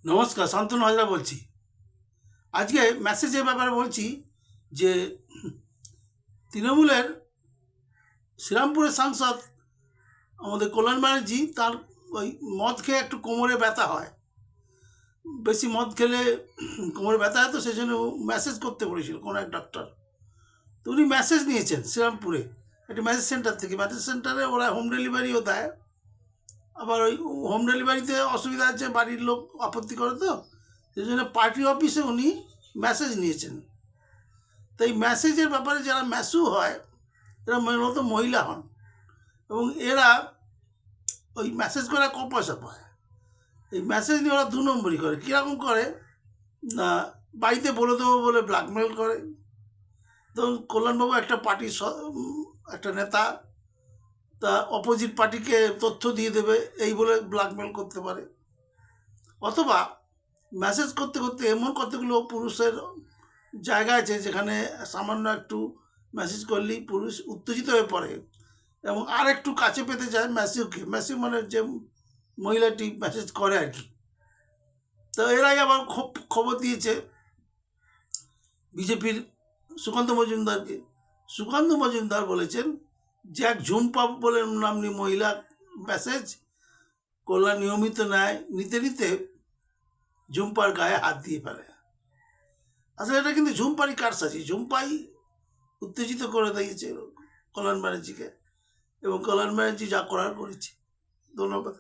নমস্কার, শান্তনু হাজরা বলছি। আজকে মেসেজের ব্যাপারে বলছি যে তৃণমূলের শ্রীরামপুরের সাংসদ আমাদের কল্যাণ ব্যানার্জি তার ওই মদ খেয়ে একটু কোমরে ব্যথা হয়, বেশি মদ খেলে কোমরে ব্যথা হয়, তো সেই জন্য মেসেজ করতে বলেছিল কোনো এক ডাক্তার। তো উনি মেসেজ নিয়েছেন শ্রীরামপুরে একটা মেসেজ সেন্টার থেকে। মেসেজ সেন্টারে ওরা হোম ডেলিভারিও দেয়, আবার ওই হোম ডেলিভারিতে অসুবিধা আছে, বাড়ির লোক আপত্তি করে, তো সেই জন্য পার্টি অফিসে উনি মেসেজ নিয়েছেন। তো এই মেসেজের ব্যাপারে যারা ম্যাসু হয় এরা মূলত মহিলা হন, এবং এরা ওই মেসেজ করে ক পয়সা পায়। এই মেসেজ নিয়ে ওরা 2 নম্বরই করে। কীরকম করে না, বাড়িতে বলে দেবো বলে ব্ল্যাকমেল করে। ধরুন কল্যাণবাবু একটা পার্টির একটা নেতা, তা অপোজিট পার্টিকে তথ্য দিয়ে দেবে এই বলে ব্ল্যাকমেল করতে পারে। অথবা মেসেজ করতে করতে এমন কতগুলো পুরুষের জায়গা আছে যেখানে সামান্য একটু মেসেজ করলেই পুরুষ উত্তেজিত হয়ে পড়ে এবং আর একটু কাছে পেতে যায় ম্যাসিউকে। ম্যাসিউ মানে যে মহিলাটি মেসেজ করে আর কি। তো এরাই আবার খবর দিয়েছে বিজেপির সুকান্ত মজুমদারকে। সুকান্ত মজুমদার বলেছেন যে এক ঝুম্পা বলে নামনি মহিলা মেসেজ কল্যাণ নিয়মিত নেয়, নিতে নিতে ঝুম্পার গায়ে হাত দিয়ে ফেলে। আসলে এটা কিন্তু ঝুম্পারই কারসাজি। ঝুম্পাই উত্তেজিত করে দিয়েছে কল্যাণ ব্যানার্জিকে, এবং কল্যাণ ব্যানার্জি যা করার করেছে। ধন্যবাদ।